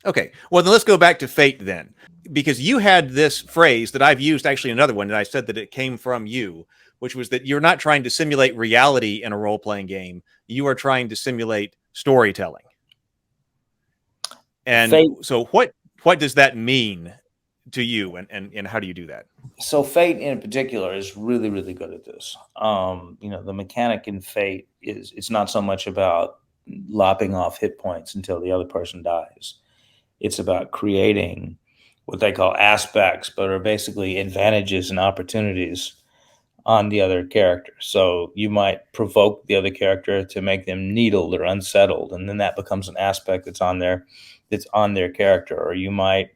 Okay. Well, then let's go back to fate then, because you had this phrase that I've used actually another one, and I said that it came from you, which was that you're not trying to simulate reality in a role playing game. You are trying to simulate storytelling. And Fate. so what does that mean to you, and how do you do that? So Fate in particular is really, really good at this. The mechanic in Fate is it's not so much about lopping off hit points until the other person dies. It's about creating what they call aspects, but are basically advantages and opportunities on the other character. So you might provoke the other character to make them needled or unsettled, and then that becomes an aspect that's on their character. Or you might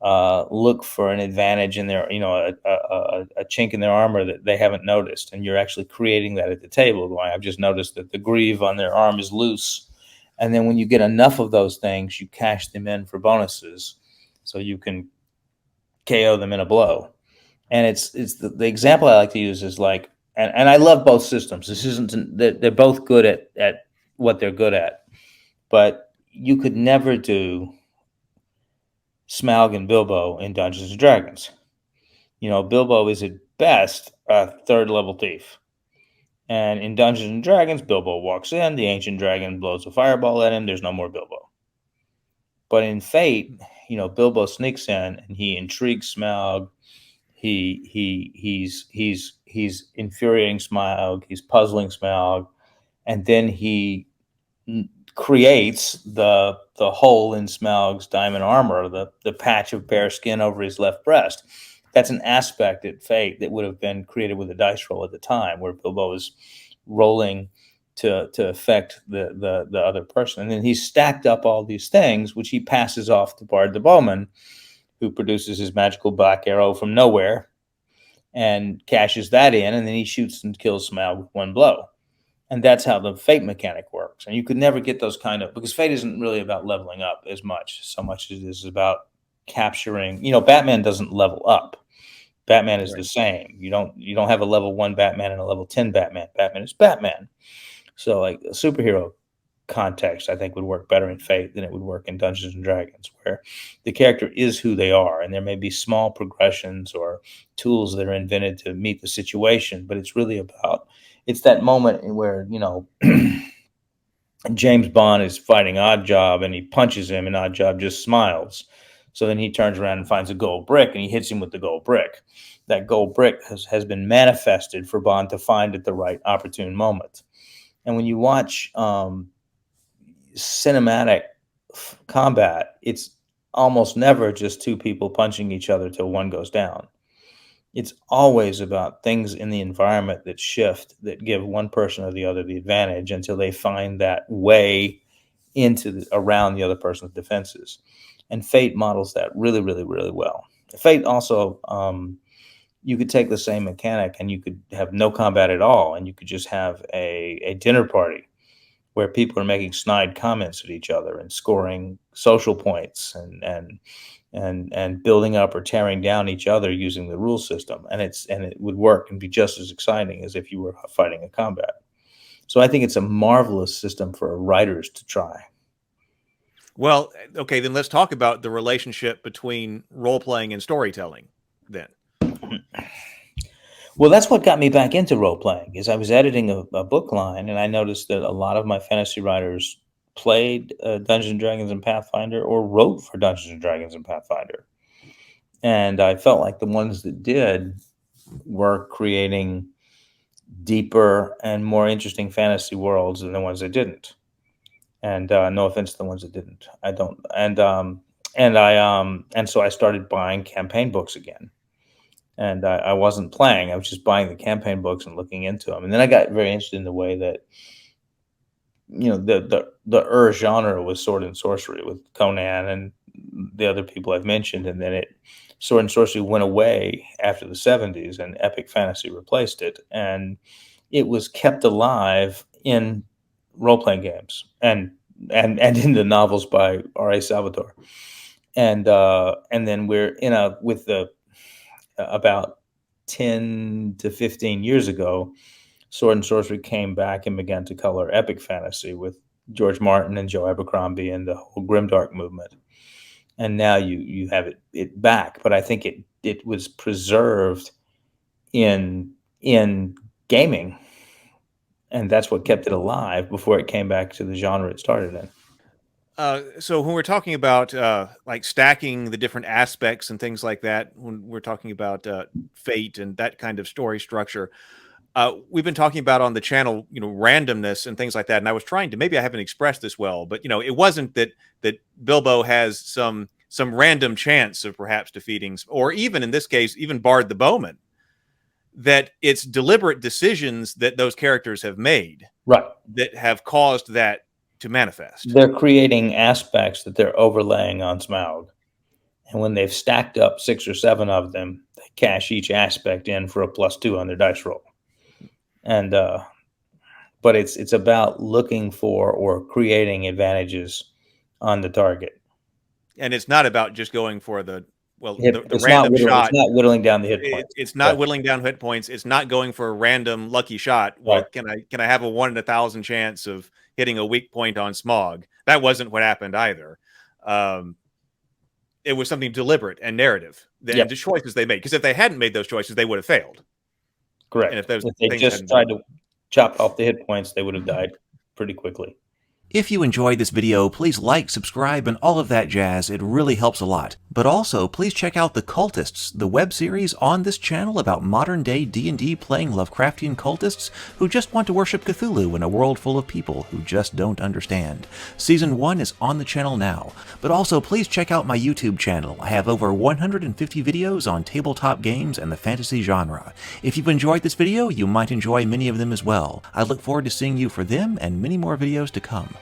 look for an advantage in their, a chink in their armor that they haven't noticed, and you're actually creating that at the table. Going, I've just noticed that the greave on their arm is loose, and then when you get enough of those things, you cash them in for bonuses, so you can KO them in a blow. And it's the example I like to use is like, and I love both systems. This isn't that they're both good at what they're good at, but you could never do Smaug and Bilbo in Dungeons and Dragons. Bilbo is at best a third level thief. And in Dungeons and Dragons, Bilbo walks in, the ancient dragon blows a fireball at him, there's no more Bilbo. But in Fate, Bilbo sneaks in and he intrigues Smaug. He's infuriating Smaug, he's puzzling Smaug, and then he creates the hole in Smaug's diamond armor, the patch of bare skin over his left breast. That's an aspect at Fate that would have been created with a dice roll at the time, where Bilbo is rolling to affect the other person. And then he's stacked up all these things, which he passes off to Bard the Bowman, who produces his magical black arrow from nowhere and cashes that in, and then he shoots and kills Smaug with one blow. And that's how the Fate mechanic works. And you could never get those because Fate isn't really about leveling up so much as it is about capturing. Batman doesn't level up. Batman is the Right. same. You don't have a level 1 Batman and a level 10 Batman. Batman is Batman. So like a superhero context, I think would work better in Fate than it would work in Dungeons and Dragons, where the character is who they are, and there may be small progressions or tools that are invented to meet the situation, but it's that moment where James Bond is fighting Oddjob and he punches him, and Oddjob just smiles. So then he turns around and finds a gold brick and he hits him with the gold brick. That gold brick has been manifested for Bond to find at the right opportune moment. And when you watch cinematic combat, it's almost never just two people punching each other till one goes down. It's always about things in the environment that shift, that give one person or the other the advantage until they find that way around the other person's defenses. And Fate models that really, really, really well. Fate also, you could take the same mechanic and you could have no combat at all, and you could just have a dinner party where people are making snide comments at each other and scoring social points and building up or tearing down each other using the rule system, and it would work and be just as exciting as if you were fighting a combat. So I think it's a marvelous system for writers to try. Well, okay, then let's talk about the relationship between role playing and storytelling then. Well, that's what got me back into role playing. Is I was editing a book line, and I noticed that a lot of my fantasy writers played Dungeons and Dragons and Pathfinder, or wrote for Dungeons and Dragons and Pathfinder. And I felt like the ones that did were creating deeper and more interesting fantasy worlds than the ones that didn't. And no offense to the ones that didn't. I don't. And so I started buying campaign books again. And I wasn't playing. I was just buying the campaign books and looking into them. And then I got very interested in the way that the genre was sword and sorcery with Conan and the other people I've mentioned, and then sword and sorcery went away after the 70s, and epic fantasy replaced it, and it was kept alive in role playing games and in the novels by R.A. Salvatore, and then we're with the about 10 to 15 years ago, sword and sorcery came back and began to color epic fantasy with George Martin and Joe Abercrombie and the whole grimdark movement. and now you have it back. But I think it was preserved in gaming, and that's what kept it alive before it came back to the genre it started in. So when we're talking about like stacking the different aspects and things like that, when we're talking about fate and that kind of story structure, we've been talking about on the channel, randomness and things like that. And I was trying to, maybe I haven't expressed this well, but it wasn't that Bilbo has some random chance of perhaps defeating, or even in this case, even Bard the Bowman, that it's deliberate decisions that those characters have made, Right. that have caused that to manifest. They're creating aspects that they're overlaying on Smaug. And when they've stacked up 6 or 7 of them, they cash each aspect in for a +2 on their dice roll. And but it's about looking for or creating advantages on the target. And it's not about just going for the It's random shot. It's not whittling down the hit points. It's not whittling down hit points. It's not going for a random lucky shot. Well, Right. can I have a 1 in 1,000 chance of hitting a weak point on Smaug? That wasn't what happened either. It was something deliberate and narrative. The choices they made. Because if they hadn't made those choices, they would have failed. Correct. And if they just tried to chop off the hit points, they would have died pretty quickly. If you enjoyed this video, please like, subscribe, and all of that jazz. It really helps a lot. But also, please check out The Cultists, the web series on this channel about modern-day D&D playing Lovecraftian cultists who just want to worship Cthulhu in a world full of people who just don't understand. Season 1 is on the channel now. But also, please check out my YouTube channel. I have over 150 videos on tabletop games and the fantasy genre. If you've enjoyed this video, you might enjoy many of them as well. I look forward to seeing you for them and many more videos to come.